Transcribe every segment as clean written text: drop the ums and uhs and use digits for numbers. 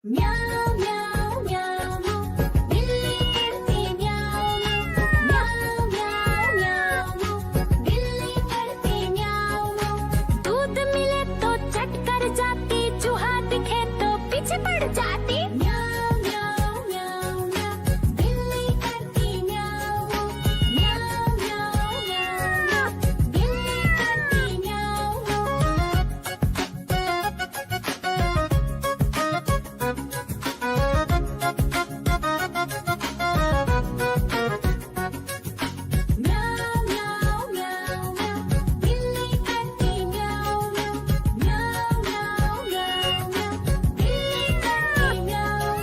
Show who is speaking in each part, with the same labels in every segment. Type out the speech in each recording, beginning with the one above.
Speaker 1: म्याऊं म्याऊं म्याऊं बिल्ली करती म्याऊं म्याऊं म्याऊं म्याऊं बिल्ली करती म्याऊं। दूध मिले तो चट कर जाती, चूहा दिखे तो पीछे पड़ जाती। म्याऊं म्याऊं म्याऊं म्याऊं बिल्ली करती म्याऊं म्याऊं म्याऊं म्याऊं बिल्ली करती म्याऊं। म्याऊं म्याऊं म्याऊं म्याऊं बिल्ली करती म्याऊं म्याऊं म्याऊं म्याऊं म्याऊं बिल्ली करती म्याऊं।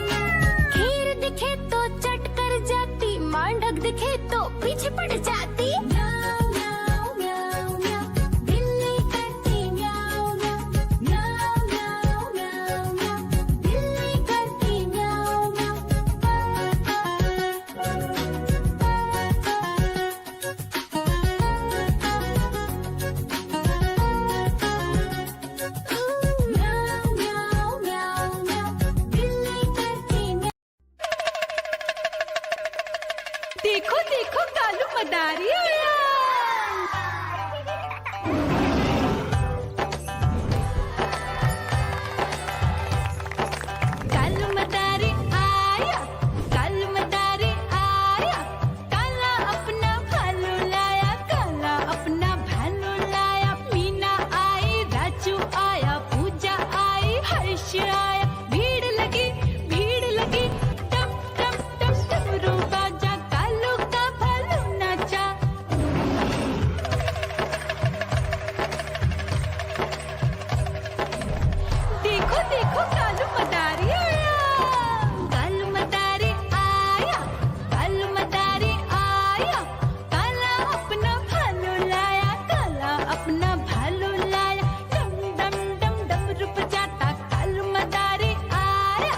Speaker 1: खीर दिखे तो चट कर जाती, मांडक दिखे तो पीछे पड़ जाती। म्याऊं म्याऊं म्याऊं म्याऊं बिल्ली करती म्याऊं म्याऊं म्याऊं म्याऊं म्याऊं बिल्ली करती म्याऊं म्याऊं। म्याऊं म्याऊं म्याऊं म्याऊं बिल्ली करती म्याऊं।
Speaker 2: देखो देखो कालू मदारी आया। कालू मदारी आया, कालू मदारी आया। काला अपना भालू लाया, काला अपना भालू लाया। मीना आई, राजू आया, पूजा आई, हर्ष आया। भीड़ लगी टम टम टम डमरू बाजा, कालू का भालू नाचा। देखो देखो कालू मदारी आया, कालू मदारी आया, कालू मदारी आया। काला अपना भालू लाया, काला अपना भालू लाया। डम डम डम डमरू बजाता कालू मदारी आया।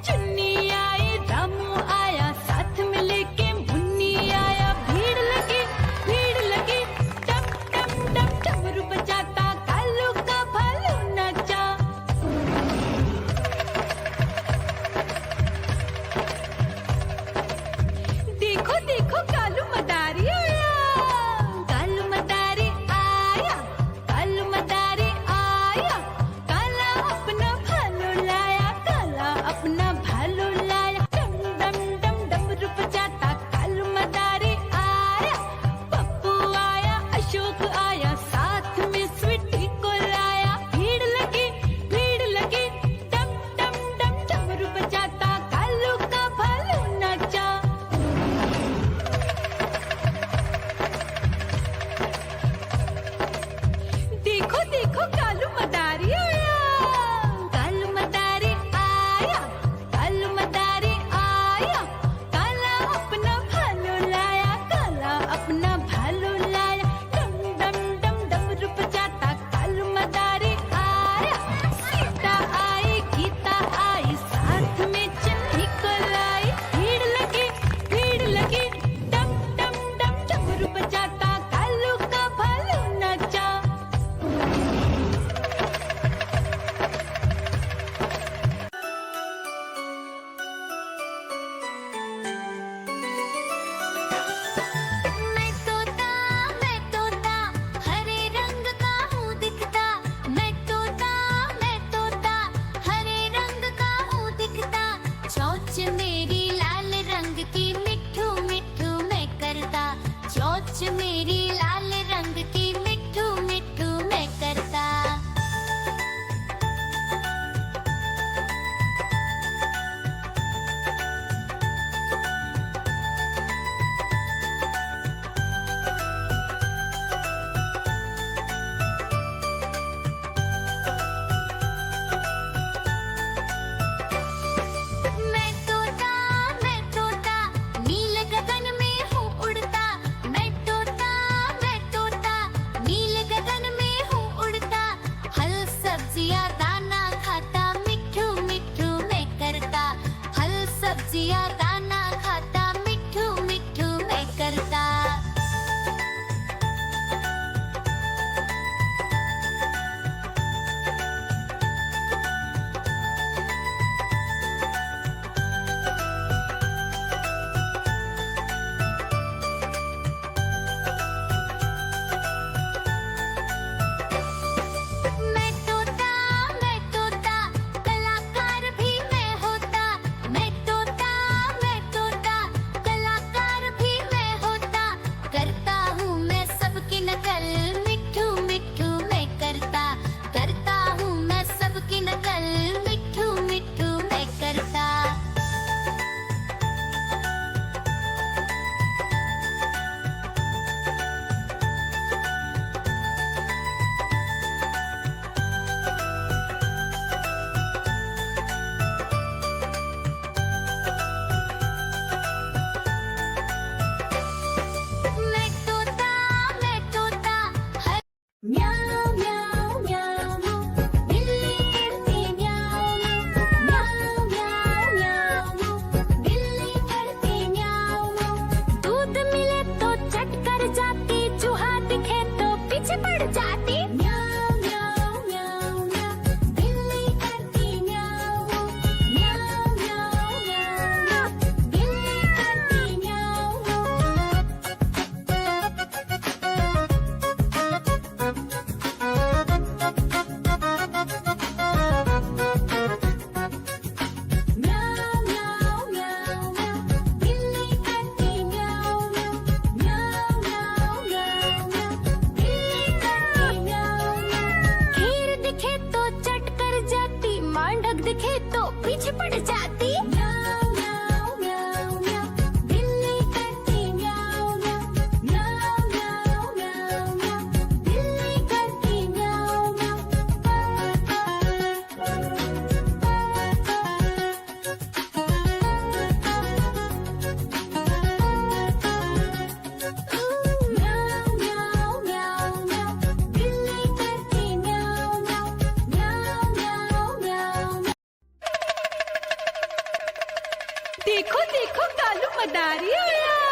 Speaker 2: चुन्नी आई, रामू आया, साथ में लेके मुन्नी आया। भीड़ लगी टम टम टम डमरू बजाता कालू का भालू नाचा। देखो देखो कालू मदारी आया, कालू मदारी आया, कालू मदारी आया। काला अपना भालू लाया, काला अपना भालू लाया। डम डम डम डमरू बजाता कालू मदारी आया। पप्पू आया, अशोक आया, साथ में स्वीटी को लाया। भीड़ लगी टम टम टम डमरू बजाता कालू का भालू नाचा। देखो देखो कालू मदारी आया, कालू मदारी आया, कालू मदारी आया। काला अपना भालू लाया, काला अपना भालू लाया। डम डम डम डमरू बजाता कालू मदारी आया। सीता आई, गीता आई, साथ में चन्नी को लाई। भीड़ लगी टम टम टम डमरू बजाता कालू का भालू नाचा।
Speaker 1: मैं तोता हरे रंग का हूँ दिखता। मैं तोता हरे रंग का हूँ दिखता। चोंच मेरी लाल रंग की, मिट्ठू मिट्ठू मैं करता। चोंच मेरी लाल रंग की, मिट्ठू मिट्ठू मैं करता। मैं तोता पीछे पड़ जाती। म्याऊ म्याऊ म्याऊ म्याऊ, बिल्ली करती म्याऊ म्याऊ। म्याऊ म्याऊ म्याऊ म्याऊ, बिल्ली करती म्याऊ म्याऊ। म्याऊ म्याऊ म्याऊ म्याऊ, बिल्ली करती म्याऊ म्याऊ। म्याऊ म्याऊ म्याऊ म्याऊ।
Speaker 2: देखो देखो कालू मदारी आया।